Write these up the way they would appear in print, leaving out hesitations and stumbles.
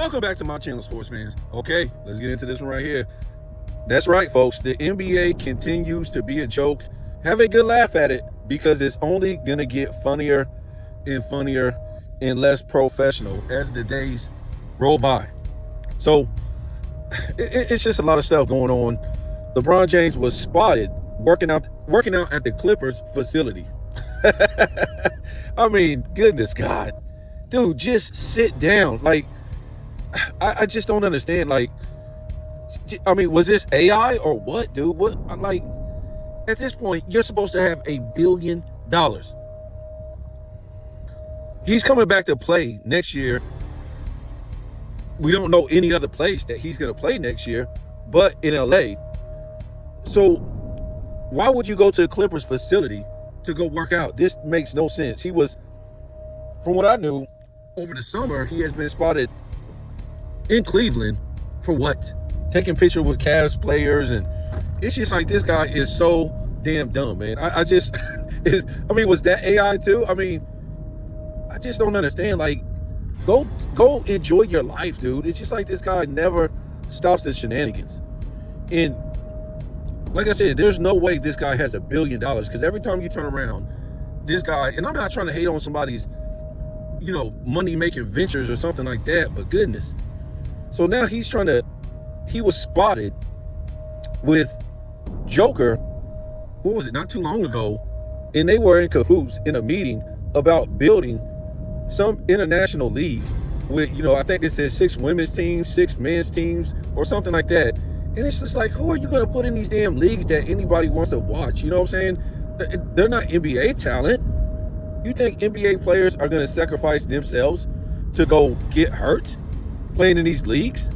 Welcome back to my channel, sports fans. Okay, let's get into this one right here. That's right, folks. The NBA continues to be a joke. Have a good laugh at it because it's only going to get funnier and less professional as the days roll by. So it's just a lot of stuff going on. LeBron James was spotted working out at the Clippers facility. I mean, goodness God. Dude, just sit down. Like, I just don't understand. Like, I mean, was this AI or what, dude? What? Like, at this point, you're supposed to have $1 billion. He's coming back to play next year. We don't know any other place that he's going to play next year, but in LA. So why would you go to the Clippers facility to go work out? This makes no sense. He was, from what I knew, over the summer, he has been spotted in Cleveland for what? Taking pictures with Cavs players, and it's just like, this guy is so damn dumb, man. I mean, was that AI too? I mean, I just don't understand. Like, go enjoy your life, dude. It's just like this guy never stops the shenanigans. And like I said, there's no way this guy has $1 billion, because every time you turn around, this guy, and I'm not trying to hate on somebody's, money-making ventures or something like that, but goodness. So now he was spotted with Joker, what was it, not too long ago, and they were in cahoots in a meeting about building some international league with, I think it says 6 women's teams, 6 men's teams, or something like that. And it's just like, who are you going to put in these damn leagues that anybody wants to watch? You know what I'm saying? They're not NBA talent. You think NBA players are going to sacrifice themselves to go get hurt playing in these leagues?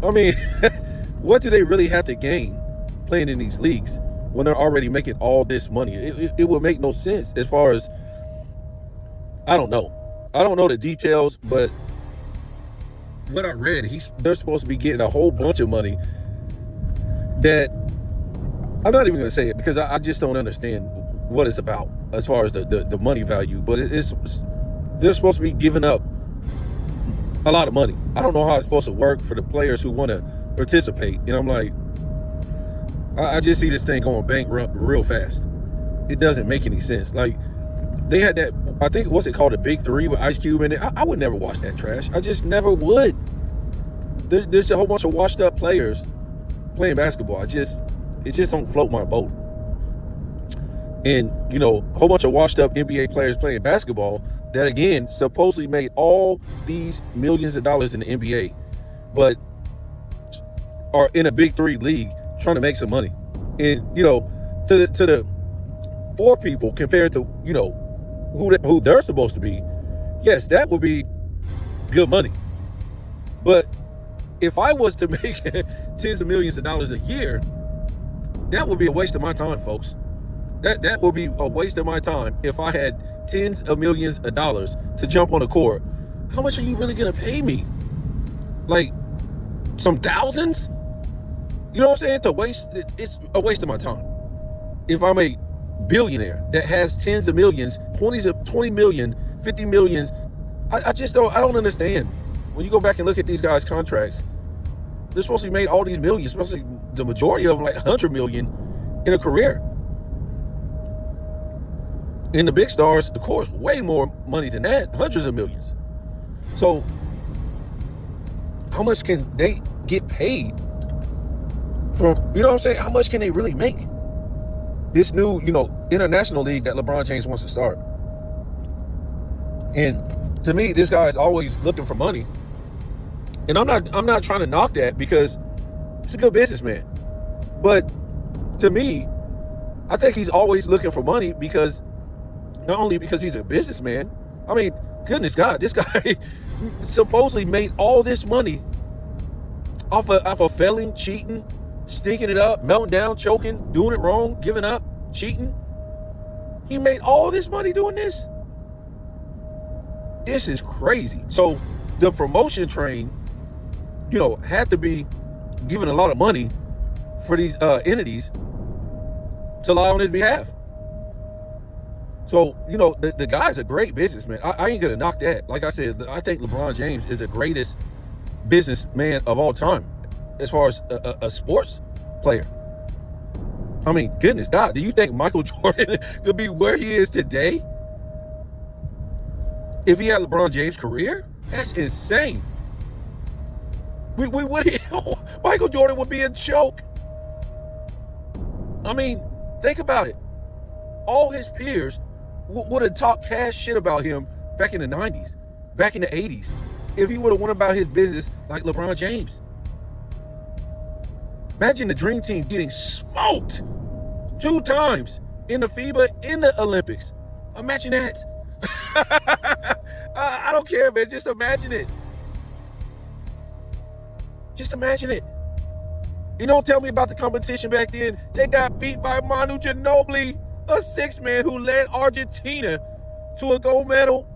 I mean, what do they really have to gain playing in these leagues when they're already making all this money? It would make no sense as far as, I don't know. I don't know the details, but what I read, they're supposed to be getting a whole bunch of money that I'm not even going to say it because I just don't understand what it's about as far as the money value. But they're supposed to be giving up a lot of money. I don't know how it's supposed to work for the players who want to participate. And I'm like, I just see this thing going bankrupt real fast. It doesn't make any sense. Like, they had that, I think, what's it called, the Big Three with Ice Cube in it. I would never watch that trash. I just never would. There's a whole bunch of washed up players playing basketball. It just don't float my boat. And, a whole bunch of washed up NBA players playing basketball that, again, supposedly made all these millions of dollars in the NBA, but are in a Big Three league trying to make some money. And, to the poor people compared to, who they're supposed to be, yes, that would be good money. But if I was to make tens of millions of dollars a year, that would be a waste of my time, folks. That would be a waste of my time if I had tens of millions of dollars to jump on a court. How much are you really going to pay me? Like, some thousands? You know what I'm saying? It's a waste of my time. If I'm a billionaire that has tens of millions, 20 million, 50 million, I don't understand. When you go back and look at these guys' contracts, they're supposed to be made all these millions, especially the majority of them, like 100 million in a career. And the big stars, of course, way more money than that, hundreds of millions. So how much can they get paid from, what I'm saying? How much can they really make? This new, international league that LeBron James wants to start. And to me, this guy is always looking for money. And I'm not trying to knock that because he's a good businessman. But to me, I think he's always looking for money because not only because he's a businessman, I mean, goodness God, this guy supposedly made all this money off of failing, cheating, stinking it up, melting down, choking, doing it wrong, giving up, cheating. He made all this money doing this. This is crazy. So the promotion train, had to be giving a lot of money for these entities to lie on his behalf. So, the guy's a great businessman. I ain't going to knock that. Like I said, I think LeBron James is the greatest businessman of all time as far as a sports player. I mean, goodness God, do you think Michael Jordan could be where he is today if he had LeBron James' career? That's insane. Michael Jordan would be a joke. I mean, think about it. All his peers would have talked cash shit about him back in the 90s, back in the 80s, if he would have went about his business like LeBron James. Imagine the Dream Team getting smoked 2 times in the FIBA, in the Olympics. Imagine that. I don't care, man. Just imagine it. Just imagine it. You don't tell me about the competition back then. They got beat by Manu Ginobili, a 6-man who led Argentina to a gold medal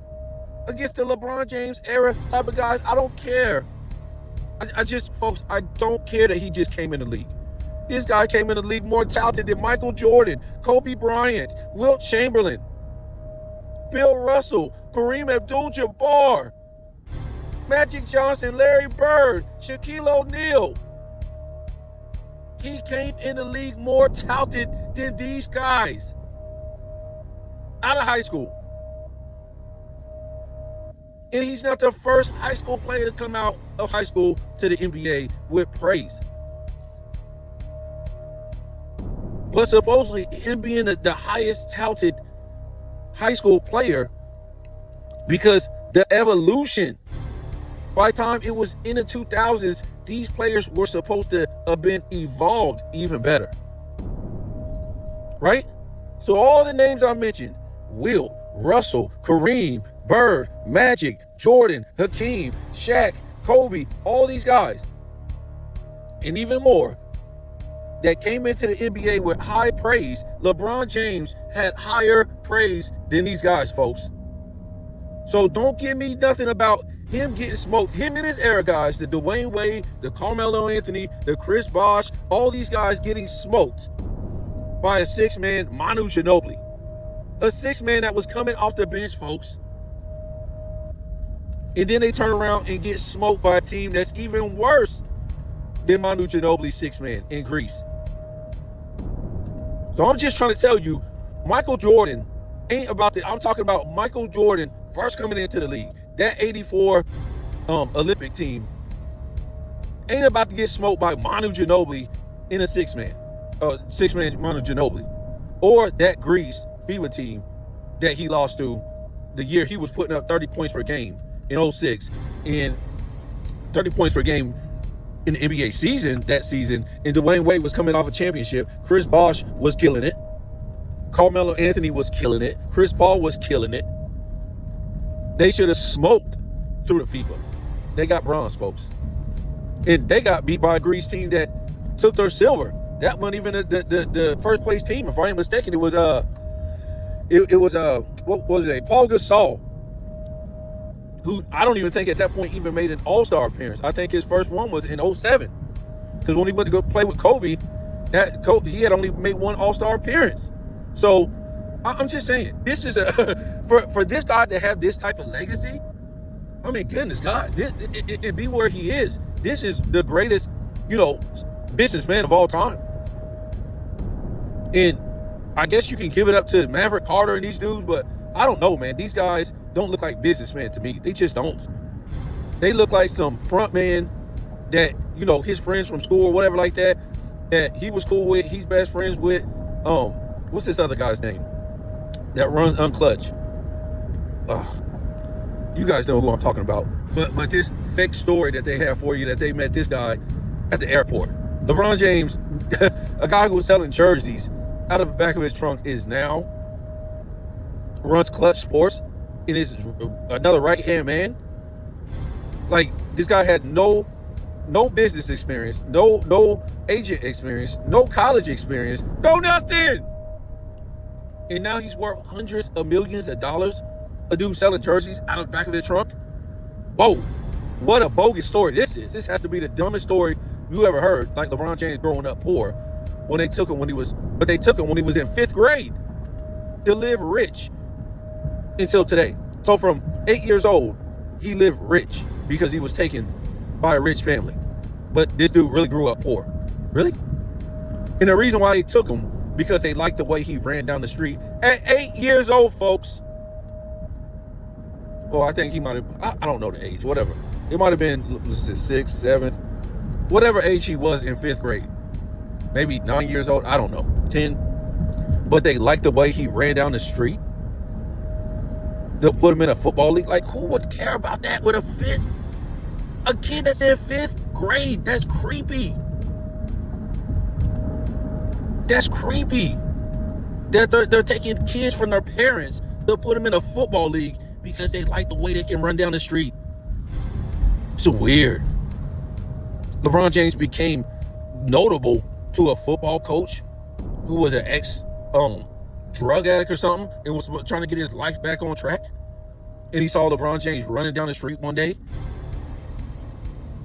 against the LeBron James era type of guys. I don't care. Folks, I don't care that he just came in the league. This guy came in the league more talented than Michael Jordan, Kobe Bryant, Wilt Chamberlain, Bill Russell, Kareem Abdul-Jabbar, Magic Johnson, Larry Bird, Shaquille O'Neal. He came in the league more talented than these guys out of high school. And he's not the first high school player to come out of high school to the NBA with praise. But supposedly him being the highest touted high school player, because the evolution, by the time it was in the 2000s, these players were supposed to have been evolved even better. Right? So all the names I mentioned, Wilt, Russell, Kareem, Bird, Magic, Jordan, Hakeem, Shaq, Kobe, all these guys, and even more, that came into the NBA with high praise. LeBron James had higher praise than these guys, folks. So don't give me nothing about him getting smoked. Him and his era guys, the Dwayne Wade, the Carmelo Anthony, the Chris Bosh, all these guys getting smoked by a 6-man Manu Ginobili. A 6-man that was coming off the bench, folks. And then they turn around and get smoked by a team that's even worse than Manu Ginobili 6-man in Greece. So I'm just trying to tell you, Michael Jordan ain't about that. I'm talking about Michael Jordan first coming into the league. That 84 Olympic team ain't about to get smoked by Manu Ginobili in a 6-man. 6-man Manu Ginobili. Or that Greece FIBA team that he lost to the year he was putting up 30 points per game in 06. And 30 points per game in the NBA season that season. And Dwayne Wade was coming off a championship. Chris Bosh was killing it. Carmelo Anthony was killing it. Chris Paul was killing it. They should have smoked through the FIBA. They got bronze, folks. And they got beat by a Greece team that took their silver. That wasn't even the first place team. If I ain't mistaken, it was what was it? Paul Gasol, who I don't even think at that point even made an All-Star appearance. I think his first one was in 07. Because when he went to go play with Kobe, he had only made one All-Star appearance. So I'm just saying, this is for this guy to have this type of legacy. I mean, goodness God, and be where he is. This is the greatest, businessman of all time. And I guess you can give it up to Maverick Carter and these dudes, but I don't know, man. These guys don't look like businessmen to me. They just don't. They look like some front man that, his friends from school or whatever like that he was cool with, he's best friends with. What's this other guy's name that runs Unclutch? You guys know who I'm talking about. But this fake story that they have for you, that they met this guy at the airport. LeBron James, a guy who was selling jerseys out of the back of his trunk, is now runs Clutch Sports and is another right-hand man. Like, this guy had no business experience, no agent experience, no college experience, no nothing. And now he's worth hundreds of millions of dollars. A dude selling jerseys out of the back of his trunk. Whoa, what a bogus story this is. This has to be the dumbest story you ever heard. Like LeBron James growing up poor when they took him when he was in 5th grade to live rich until today. So from 8 years old, he lived rich because he was taken by a rich family. But this dude really grew up poor. Really? And the reason why they took him, because they liked the way he ran down the street at 8 years old, folks. Well, I think he might have, I don't know the age, whatever. It might have been 6th, 7th, whatever age he was in 5th grade. Maybe 9 years old, I don't know, 10. But they liked the way he ran down the street. They'll put him in a football league. Like, who would care about that with a kid that's in 5th grade? That's creepy. That's creepy. They're taking kids from their parents. They'll put them in a football league because they like the way they can run down the street. It's weird. LeBron James became notable to a football coach who was an ex-drug addict or something and was trying to get his life back on track. And he saw LeBron James running down the street one day.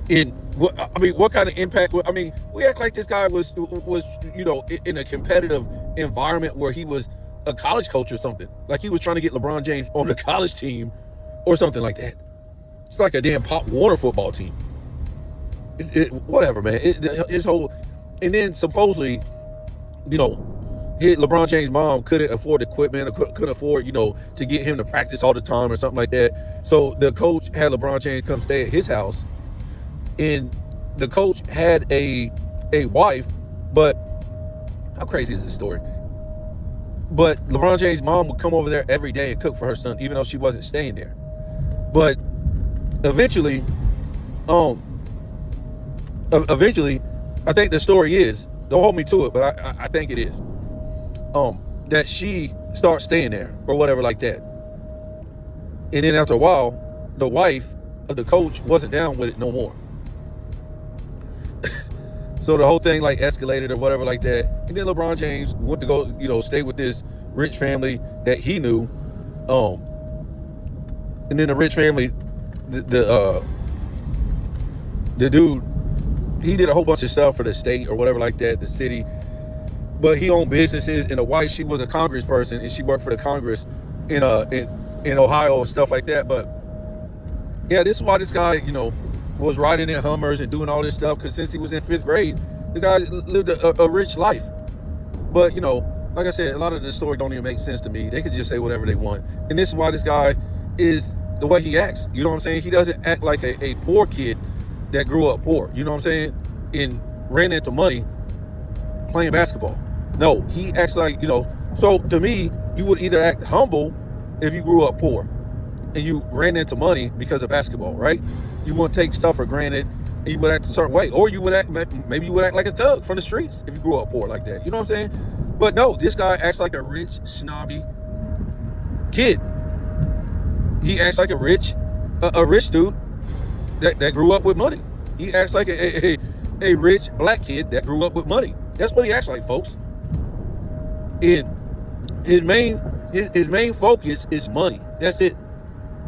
And what kind of impact? I mean, we act like this guy was in a competitive environment where he was a college coach or something. Like he was trying to get LeBron James on the college team or something like that. It's like a damn Pop Warner football team. Whatever, man. His whole, and then supposedly, LeBron James' mom couldn't afford equipment, or couldn't afford, to get him to practice all the time or something like that. So the coach had LeBron James come stay at his house, and the coach had a wife, but how crazy is this story? But LeBron James' mom would come over there every day and cook for her son, even though she wasn't staying there. But eventually, I think the story is, don't hold me to it, but I think it is, that she starts staying there or whatever like that. And then after a while, the wife of the coach wasn't down with it no more. So the whole thing like escalated or whatever like that. And then LeBron James went to go, stay with this rich family that he knew. And then the rich family, the dude, he did a whole bunch of stuff for the state or whatever like that, the city. But he owned businesses, and the wife, she was a congressperson, and she worked for the Congress in Ohio and stuff like that. But yeah, this is why this guy, was riding in Hummers and doing all this stuff, because since he was in 5th grade, the guy lived a rich life. But, like I said, a lot of the story don't even make sense to me. They could just say whatever they want. And this is why this guy is the way he acts. You know what I'm saying? He doesn't act like a poor kid that grew up poor. You know what I'm saying? And ran into money playing basketball. No, he acts like, so to me, you would either act humble if you grew up poor and you ran into money because of basketball, right? You wouldn't take stuff for granted, and you would act a certain way. Or you would act, maybe you would act like a thug from the streets if you grew up poor like that. You know what I'm saying? But no, this guy acts like a rich, snobby kid. He acts like a rich dude that grew up with money. He acts like a rich black kid that grew up with money. That's what he acts like, folks. And his main focus is money. That's it.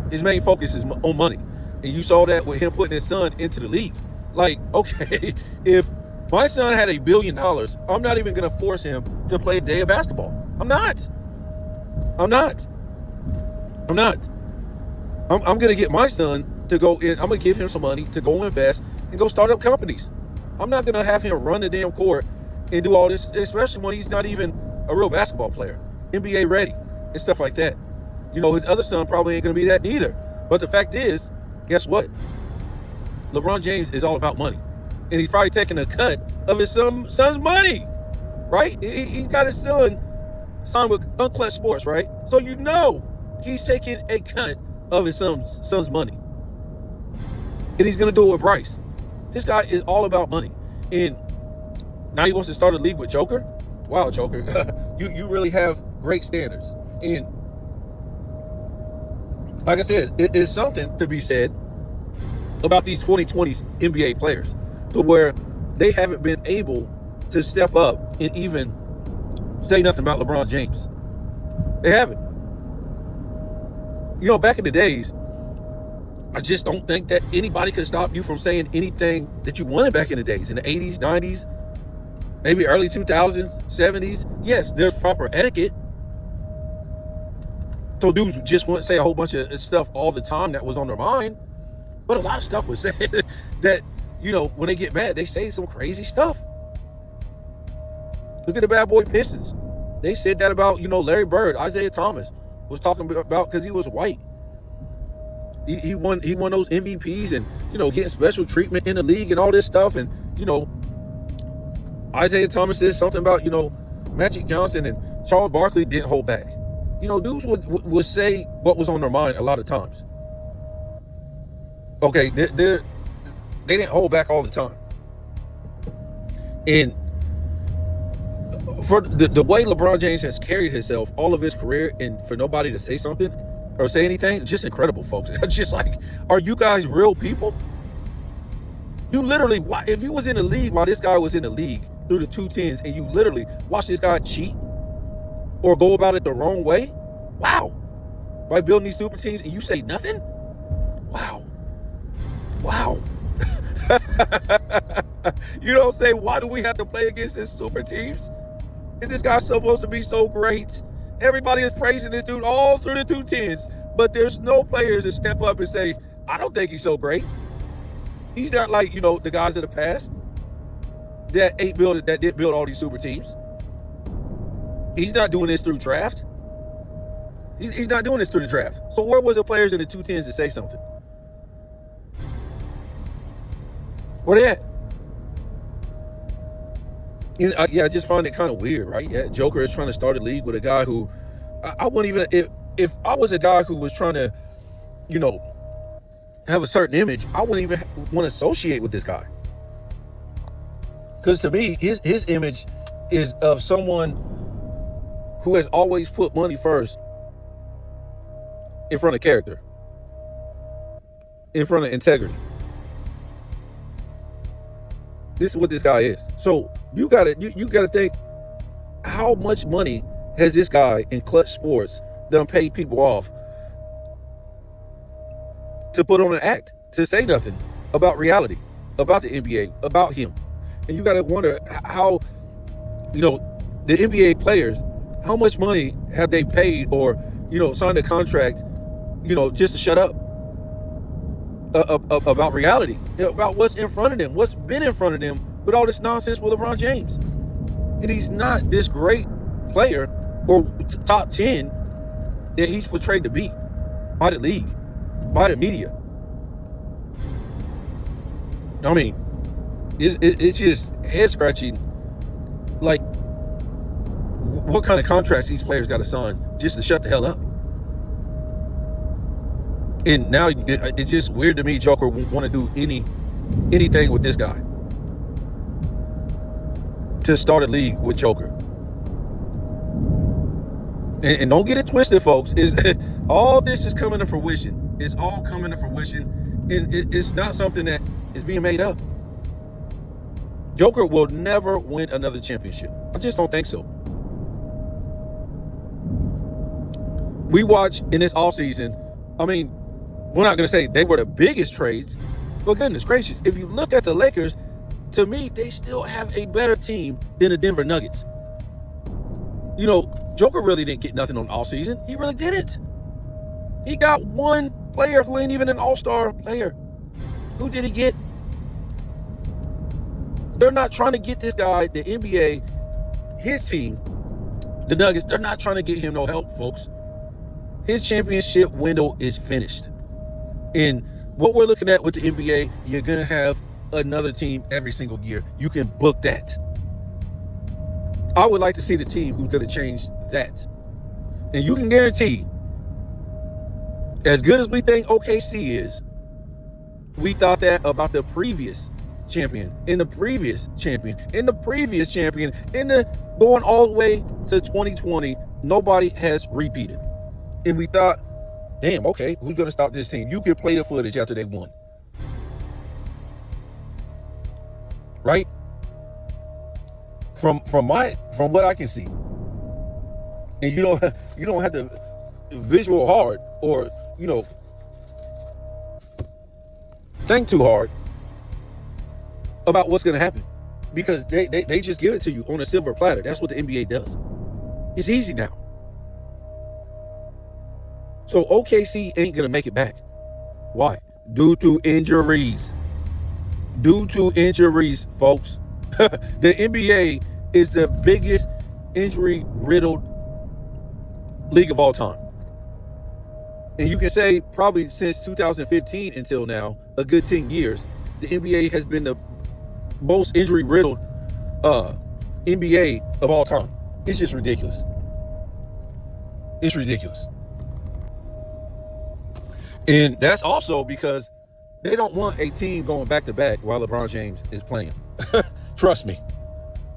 His main focus is on money. And you saw that with him putting his son into the league. Like, okay, if my son had $1 billion, I'm not even going to force him to play a day of basketball. I'm not. I'm going to get my son to go in. I'm going to give him some money to go invest and go start up companies. I'm not going to have him run the damn court and do all this, especially when he's not even a real basketball player, NBA ready and stuff like that. His other son probably ain't going to be that neither. But the fact is, guess what? LeBron James is all about money. And he's probably taking a cut of his son's money, right? He's got his son signed with Unclutch Sports, right? So he's taking a cut of his son's money. And he's going to do it with Bryce. This guy is all about money. And now he wants to start a league with Joker? Wow, Joker. you really have great standards. And like I said, it is something to be said about these 2020s NBA players to where they haven't been able to step up and even say nothing about LeBron James. They haven't. Back in the days, I just don't think that anybody could stop you from saying anything that you wanted back in the days. In the 80s, 90s, maybe early 2000s, 70s. Yes, there's proper etiquette. So dudes just wouldn't say a whole bunch of stuff all the time that was on their mind. But a lot of stuff was said that, when they get mad, they say some crazy stuff. Look at the bad boy Pistons. They said that about, Larry Bird. Isaiah Thomas was talking about because he was white. He won those MVPs and, getting special treatment in the league and all this stuff. And, Isaiah Thomas said something about, Magic Johnson and Charles Barkley didn't hold back. Dudes would say what was on their mind a lot of times. Okay, they didn't hold back all the time. And for the way LeBron James has carried himself all of his career, and for nobody to say something or say anything, it's just incredible, folks. It's just like, are you guys real people? You literally, if you was in the league while this guy was in the league through the 210s, and you literally watch this guy cheat or go about it the wrong way, wow. By building these super teams, and you say nothing? Wow. You don't say, why do we have to play against these super teams? And this guy's supposed to be so great. Everybody is praising this dude all through the 210s, but there's no players that step up and say, I don't think he's so great. He's not like, the guys of the past that did build all these super teams. He's not doing this through draft. He's not doing this through the draft. So where was the players in the 210s to say something? Where they at? I just find it kind of weird, right? Yeah, Joker is trying to start a league with a guy who I wouldn't even, if I was a guy who was trying to, have a certain image, I wouldn't even want to associate with this guy. Because to me, his image is of someone who has always put money first in front of character, in front of integrity. This is what this guy is. So you gotta think, how much money has this guy in Clutch Sports done paid people off to put on an act, to say nothing about reality, about the NBA, about him? And you gotta wonder how, the NBA players, how much money have they paid or, signed a contract, just to shut up about reality, about what's in front of them, what's been in front of them with all this nonsense with LeBron James. And he's not this great player or top 10 that he's portrayed to be by the league, by the media. I mean, it's just head scratching. Like, what kind of contracts these players got to sign just to shut the hell up? And now it's just weird to me Joker want to do anything with this guy. To start a league with Joker. And don't get it twisted, folks. All this is coming to fruition. It's all coming to fruition. And it's not something that is being made up. Joker will never win another championship. I just don't think so. We watched in this offseason, I mean, we're not going to say they were the biggest trades, but goodness gracious, if you look at the Lakers, to me, they still have a better team than the Denver Nuggets. Joker really didn't get nothing on offseason. He really didn't. He got one player who ain't even an all-star player. Who did he get? They're not trying to get this guy, the NBA, his team, the Nuggets, they're not trying to get him no help, folks. His championship window is finished. And what we're looking at with the NBA, you're going to have another team every single year. You can book that. I would like to see the team who's going to change that. And you can guarantee, as good as we think OKC is, we thought that about the previous champion, and the previous champion, and the previous champion, and going all the way to 2020, nobody has repeated. And we thought, damn, okay, who's going to stop this team? You can play the footage after they won. Right? From what I can see. And you don't have to visual hard or, think too hard about what's going to happen. Because they just give it to you on a silver platter. That's what the NBA does. It's easy now. So OKC ain't going to make it back. Why? due to injuries. Due to injuries, folks. The NBA is the biggest injury-riddled league of all time. And you can say probably since 2015 until now, a good 10 years, the NBA has been the most injury-riddled NBA of all time. It's just ridiculous. It's ridiculous. And that's also because they don't want a team going back to back while LeBron James is playing. Trust me.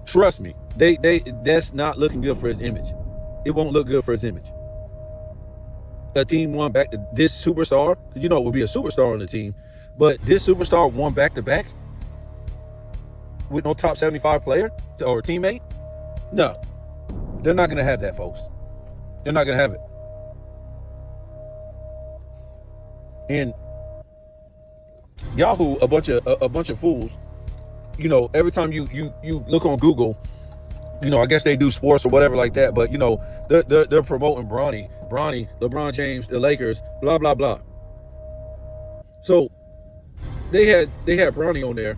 Trust me. That's not looking good for his image. It won't look good for his image. A team won back to this superstar, you know, it would be a superstar on the team, but this superstar won back to back with no top 75 player or teammate. No, they're not going to have that, folks. They're not going to have it. And Yahoo, a bunch of fools. You know, every time you look on Google, you know, I guess they do sports or whatever like that, but you know, they're promoting Bronny, LeBron James, the Lakers, blah blah blah. So they had Bronny on there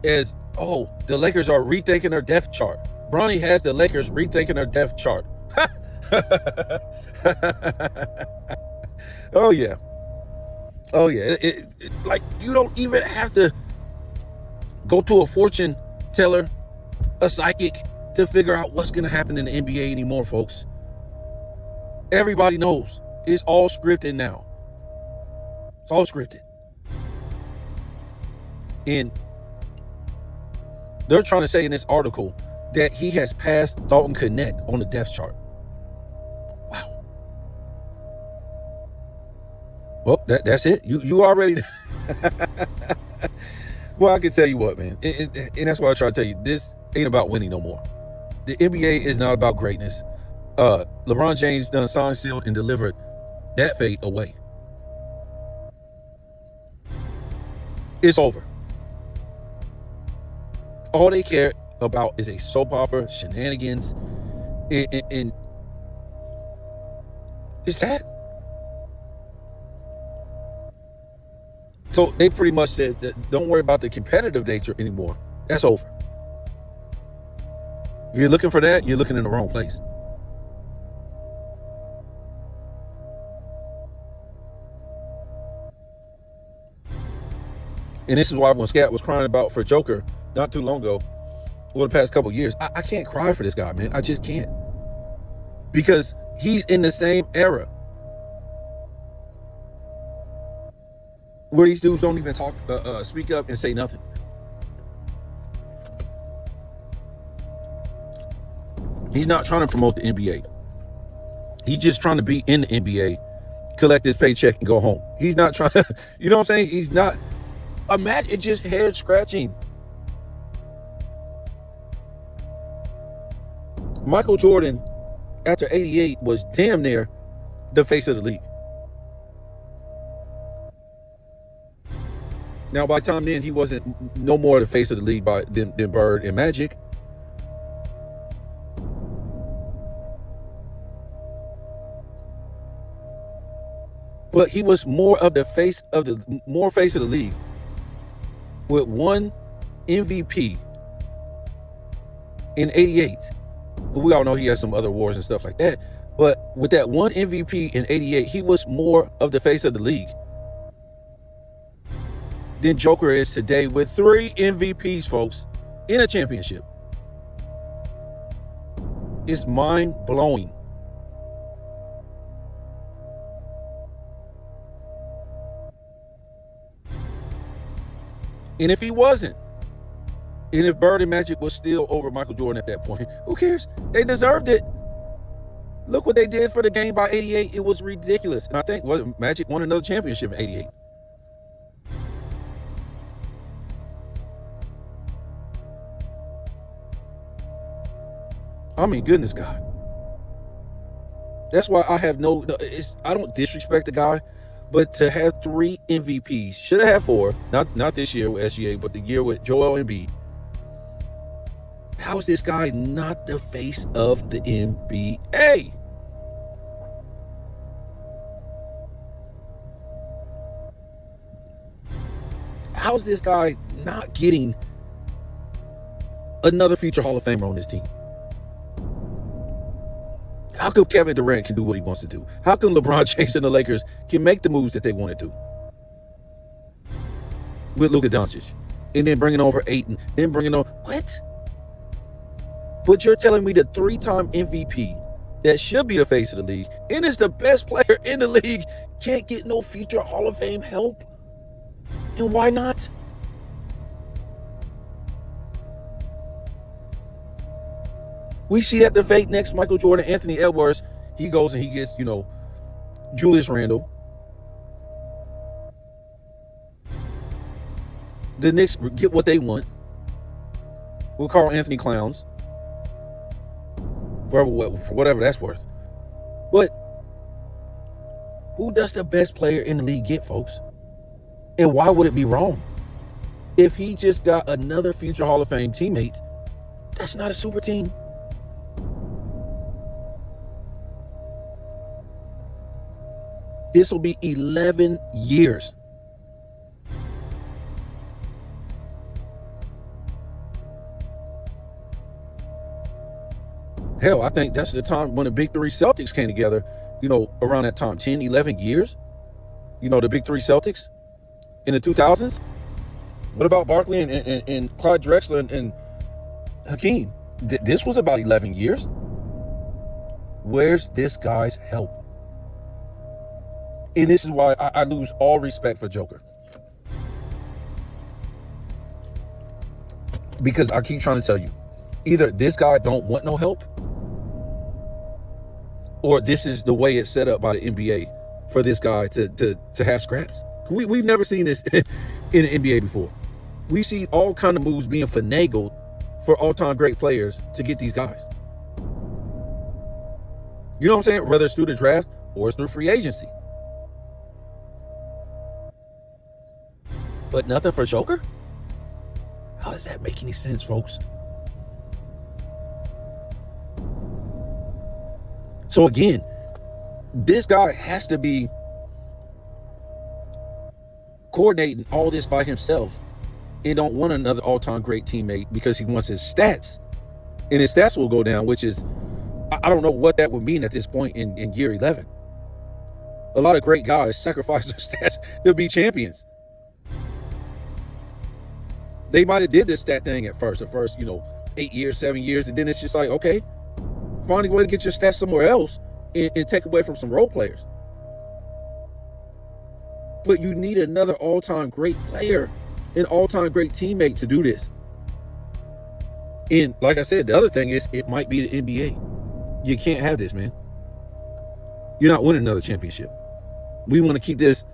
as, oh, the Lakers are rethinking their depth chart. Bronny has the Lakers rethinking their depth chart. Oh yeah. Oh yeah. It's like you don't even have to go to a fortune teller, a psychic, to figure out what's going to happen in the NBA anymore, folks. Everybody knows. It's all scripted now. It's all scripted. And they're trying to say in this article that he has passed Dalton Connect on the depth chart. Wow. Well, that's it. You already... Well, I can tell you what, man. And that's why I try to tell you, this ain't about winning no more. The NBA is not about greatness. LeBron James done signed, sealed, and delivered that fate away. It's over. All they care about is a soap opera, shenanigans, and it's sad. So they pretty much said that don't worry about the competitive nature anymore. That's over. If you're looking for that, you're looking in the wrong place. And this is why when Scat was crying about for Joker not too long ago, over the past couple of years, I can't cry for this guy, man. I just can't. Because he's in the same era where these dudes don't even talk, speak up and say nothing. He's not trying to promote the NBA. He's just trying to be in the NBA, collect his paycheck, and go home. He's not trying to, you know what I'm saying? He's not. Imagine, it's just head scratching. Michael Jordan, after 88, was damn near the face of the league. Now, by the time then, he wasn't no more the face of the league than Bird and Magic. But he was more of the face of the league with one MVP in 88. We all know he has some other awards and stuff like that. But with that one MVP in 88, he was more of the face of the league than Joker is today with 3 MVPs, folks, in a championship. It's mind-blowing. And if he wasn't, and if Bird and Magic was still over Michael Jordan at that point, who cares? They deserved it. Look what they did for the game by 88. It was ridiculous. And I think Magic won another championship in 88. I mean, goodness God. That's why I have I don't disrespect the guy, but to have 3 MVPs, should have had 4, not this year with SGA, but the year with Joel Embiid. How is this guy not the face of the NBA? how's this guy not getting another future Hall of Famer on this team? How come Kevin Durant can do what he wants to do? How come LeBron James and the Lakers can make the moves that they want to do with Luka Doncic, and then bringing over Ayton, then bringing on what? But you're telling me the 3-time MVP that should be the face of the league and is the best player in the league can't get no future Hall of Fame help? And why not? We see that the fake next Michael Jordan, Anthony Edwards, he goes and he gets, Julius Randle. The Knicks get what they want. We'll call Anthony clowns. For whatever that's worth. But who does the best player in the league get, folks? And why would it be wrong? If he just got another future Hall of Fame teammate, that's not a super team. This will be 11 years. Hell, I think that's the time when the Big Three Celtics came together, around that time, 10, 11 years. The Big Three Celtics in the 2000s. What about Barkley and Clyde Drexler and Hakeem? This was about 11 years. Where's this guy's help? And this is why I lose all respect for Joker. Because I keep trying to tell you, either this guy don't want no help, or this is the way it's set up by the NBA for this guy to have scraps. We've never seen this in the NBA before. We see all kind of moves being finagled for all-time great players to get these guys. You know what I'm saying? Whether it's through the draft or it's through free agency. But nothing for Joker? How does that make any sense, folks? So again, this guy has to be coordinating all this by himself and don't want another all-time great teammate because he wants his stats. And his stats will go down, which is, I don't know what that would mean at this point in year 11. A lot of great guys sacrifice their stats to be champions. They might have did this stat thing at first, 8 years, 7 years, and then it's just like, okay, find a way to get your stats somewhere else and take away from some role players. But you need another all-time great player, an all-time great teammate to do this. And like I said, the other thing is it might be the NBA. You can't have this, man. You're not winning another championship. We want to keep this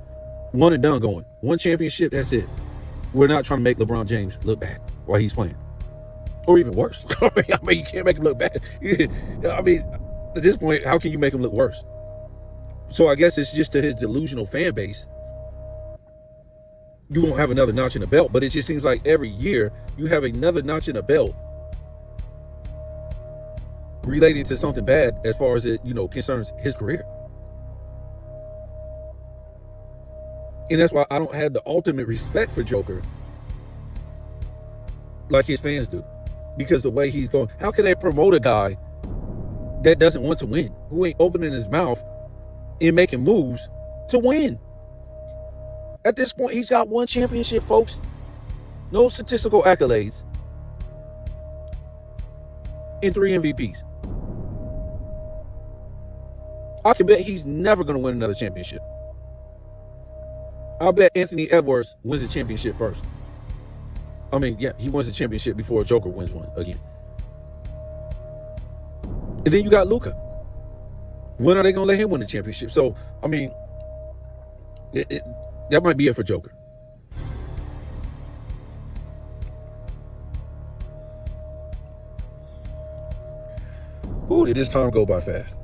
one and done going. One championship, that's it. We're not trying to make LeBron James look bad while he's playing. Or even worse. I mean, you can't make him look bad. I mean, at this point, how can you make him look worse? So I guess it's just to his delusional fan base. You won't have another notch in the belt, but it just seems like every year you have another notch in the belt relating to something bad as far as it, concerns his career. And that's why I don't have the ultimate respect for Joker like his fans do. Because the way he's going, how can they promote a guy that doesn't want to win, who ain't opening his mouth and making moves to win? At this point, he's got one championship, folks. No statistical accolades. And 3 MVPs. I can bet he's never going to win another championship. I'll bet Anthony Edwards wins the championship first. I mean, yeah, he wins the championship before Joker wins one again. And then you got Luka. When are they going to let him win the championship? So, I mean, that might be it for Joker. Ooh, did this time go by fast?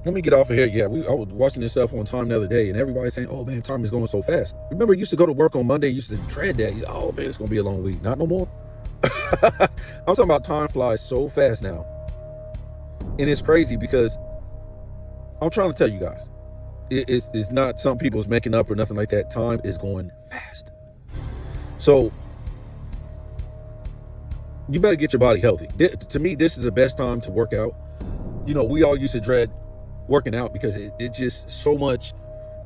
Let me get off of here. Yeah, I was watching this stuff on time the other day, and everybody's saying, oh, man, time is going so fast. Remember, you used to go to work on Monday, you used to dread that. Oh, man, it's going to be a long week. Not no more. I'm talking about time flies so fast now. And it's crazy because I'm trying to tell you guys, it's not some people's making up or nothing like that. Time is going fast. So you better get your body healthy. To me, this is the best time to work out. We all used to dread working out because it just so much,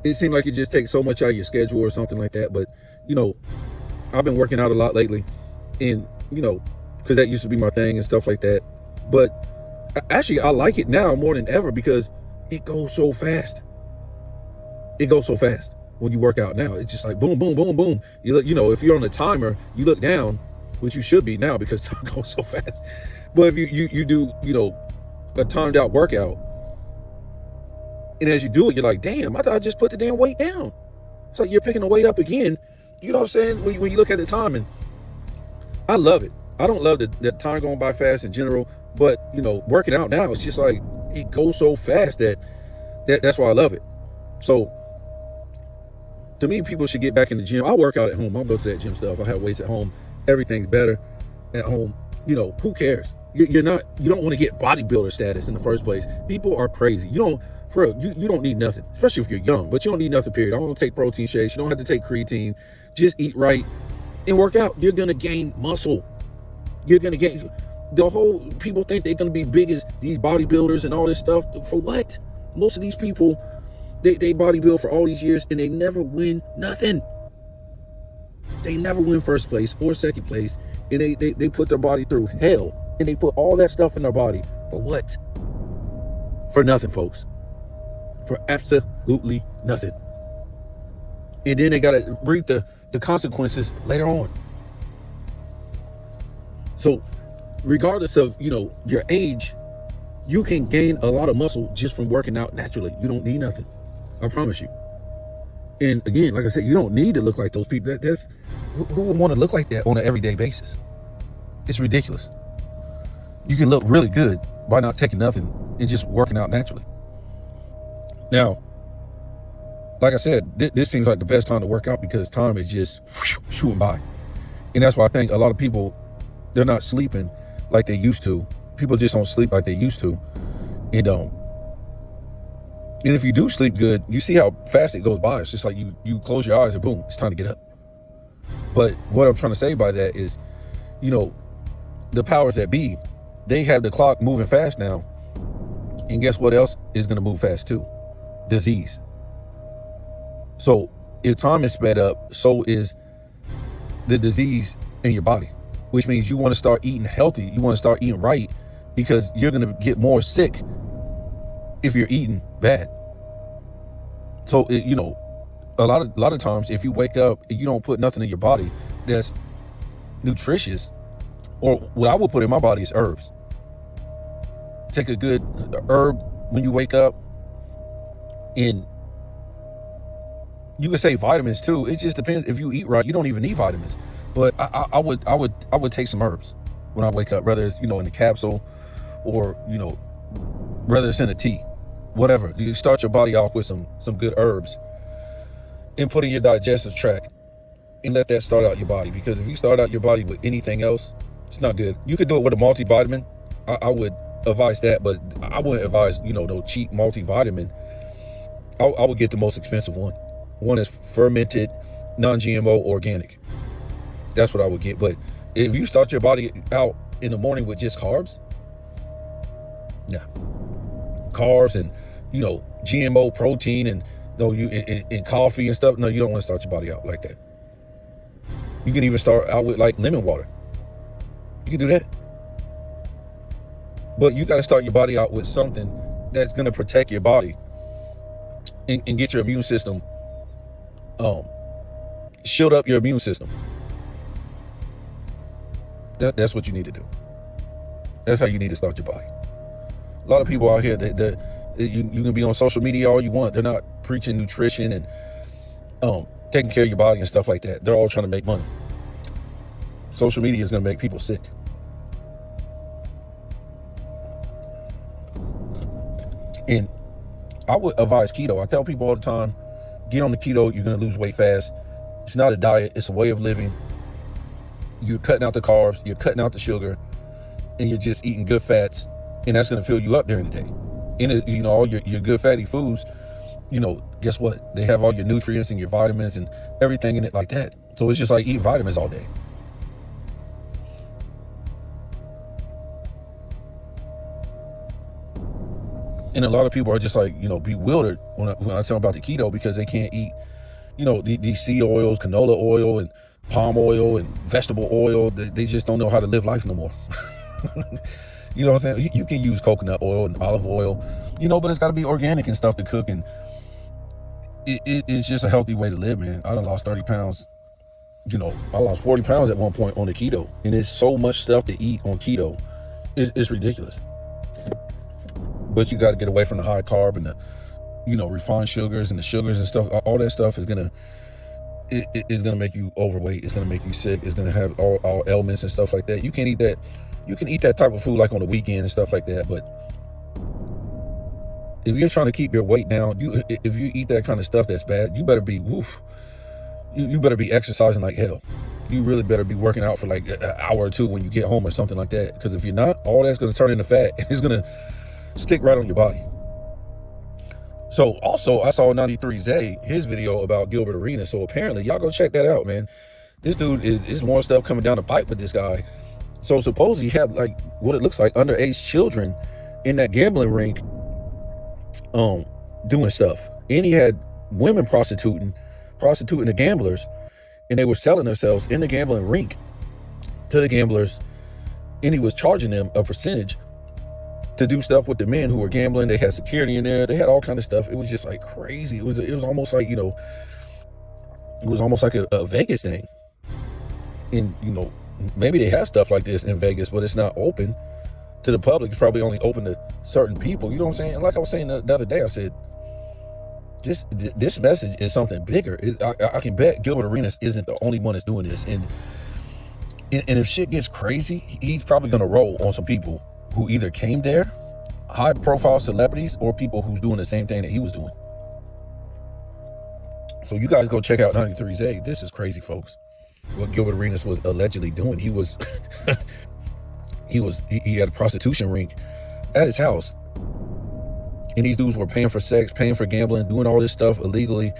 it seemed like it just takes so much out of your schedule or something like that. But, I've been working out a lot lately, and, because that used to be my thing and stuff like that. But actually, I like it now more than ever because it goes so fast. It goes so fast when you work out now. It's just like boom, boom, boom, boom. If you're on a timer, you look down, which you should be now because time goes so fast. But if you do, a timed out workout, and as you do it, you're like, damn, I thought I just put the damn weight down. It's like you're picking the weight up again. You know what I'm saying? When you look at the time, and I love it. I don't love the time going by fast in general, but working out now, it's just like it goes so fast that's why I love it. So to me, people should get back in the gym. I work out at home. I go to that gym stuff. I have weights at home. Everything's better at home. Who cares? You don't want to get bodybuilder status in the first place. People are crazy. You don't need nothing, especially if you're young, but you don't need nothing, period. I don't take protein shakes. You don't have to take creatine. Just eat right and work out. You're going to gain muscle. You're going to gain people think they're going to be big as these bodybuilders and all this stuff. For what? Most of these people, they bodybuild for all these years and they never win nothing. They never win first place or second place. And they put their body through hell. And they put all that stuff in their body. For what? For nothing, folks. For absolutely nothing. And then they got to reap the consequences later on. So regardless of, your age, you can gain a lot of muscle just from working out naturally. You don't need nothing. I promise you. And again, like I said, you don't need to look like those people. Who would want to look like that on an everyday basis? It's ridiculous. You can look really good by not taking nothing and just working out naturally. Now, like I said, this seems like the best time to work out because time is just shooting by. And that's why I think a lot of people, they're not sleeping like they used to. People just don't sleep like they used to. And if you do sleep good, you see how fast it goes by. It's just like you close your eyes and boom, it's time to get up. But what I'm trying to say by that is, the powers that be, they have the clock moving fast now. And guess what else is going to move fast too? Disease. So if time is sped up, so is the disease in your body, which means you want to start eating healthy. You want to start eating right because you're going to get more sick if you're eating bad. So, a lot of times if you wake up and you don't put nothing in your body that's nutritious, or what I would put in my body is herbs. Take a good herb when you wake up, and you can say vitamins too. It just depends. If you eat right, you don't even need vitamins. But I would take some herbs when I wake up, whether it's in a capsule or whether it's in a tea, whatever. You start your body off with some good herbs and put in your digestive tract and let that start out your body. Because if you start out your body with anything else, it's not good. You could do it with a multivitamin. I would advise that, but I wouldn't advise no cheap multivitamin. I would get the most expensive one. One is fermented, non-GMO, organic. That's what I would get. But if you start your body out in the morning with just carbs, carbs and GMO protein and and coffee and stuff, no, you don't want to start your body out like that. You can even start out with like lemon water. You can do that. But you got to start your body out with something that's going to protect your body and get your immune system, shield up your immune system. That's what you need to do. That's how you need to start your body. A lot of people out here, you can be on social media all you want. They're not preaching nutrition and taking care of your body and stuff like that. They're all trying to make money. Social media is going to make people sick. And I would advise keto. I tell people all the time, get on the keto, you're going to lose weight fast. It's not a diet, it's a way of living. You're cutting out the carbs, you're cutting out the sugar, and you're just eating good fats, and that's going to fill you up during the day. And all your good fatty foods, guess what? They have all your nutrients and your vitamins and everything in it like that. So it's just like eat vitamins all day. And a lot of people are just like, bewildered when I tell them about the keto, because they can't eat, these seed oils, canola oil and palm oil and vegetable oil. They just don't know how to live life no more. You know what I'm saying? You can use coconut oil and olive oil, but it's got to be organic and stuff to cook. And it's just a healthy way to live, man. I done lost 30 pounds. I lost 40 pounds at one point on the keto. And there's so much stuff to eat on keto. It's ridiculous. But you got to get away from the high carb and the, refined sugars and the sugars and stuff. All that stuff is going to make you overweight. It's going to make you sick. It's going to have all ailments and stuff like that. You can't eat that. You can eat that type of food like on the weekend and stuff like that. But if you're trying to keep your weight down, if you eat that kind of stuff that's bad, you better be, you better be exercising like hell. You really better be working out for like an hour or two when you get home or something like that. Because if you're not, all that's going to turn into fat. And it's going to stick right on your body. So also, I saw 93Z, his video about Gilbert Arenas. So apparently, y'all go check that out, man. This dude is more stuff coming down the pipe with this guy. So supposedly he had like what it looks like underage children in that gambling rink doing stuff. And he had women prostituting the gamblers, and they were selling themselves in the gambling rink to the gamblers, and he was charging them a percentage to do stuff with the men who were gambling. They had security in there. They had all kind of stuff. It was just like crazy. It was almost like, it was almost like a Vegas thing. And, maybe they have stuff like this in Vegas, but it's not open to the public. It's probably only open to certain people. You know what I'm saying? And like I was saying the other day, I said, this message is something bigger. I can bet Gilbert Arenas isn't the only one that's doing this. And if shit gets crazy, he's probably going to roll on some people who either came there, high profile celebrities, or people who's doing the same thing that he was doing. So you guys go check out 93Z. This is crazy, folks. What Gilbert Arenas was allegedly doing. He had a prostitution rink at his house. And these dudes were paying for sex, paying for gambling, doing all this stuff illegally.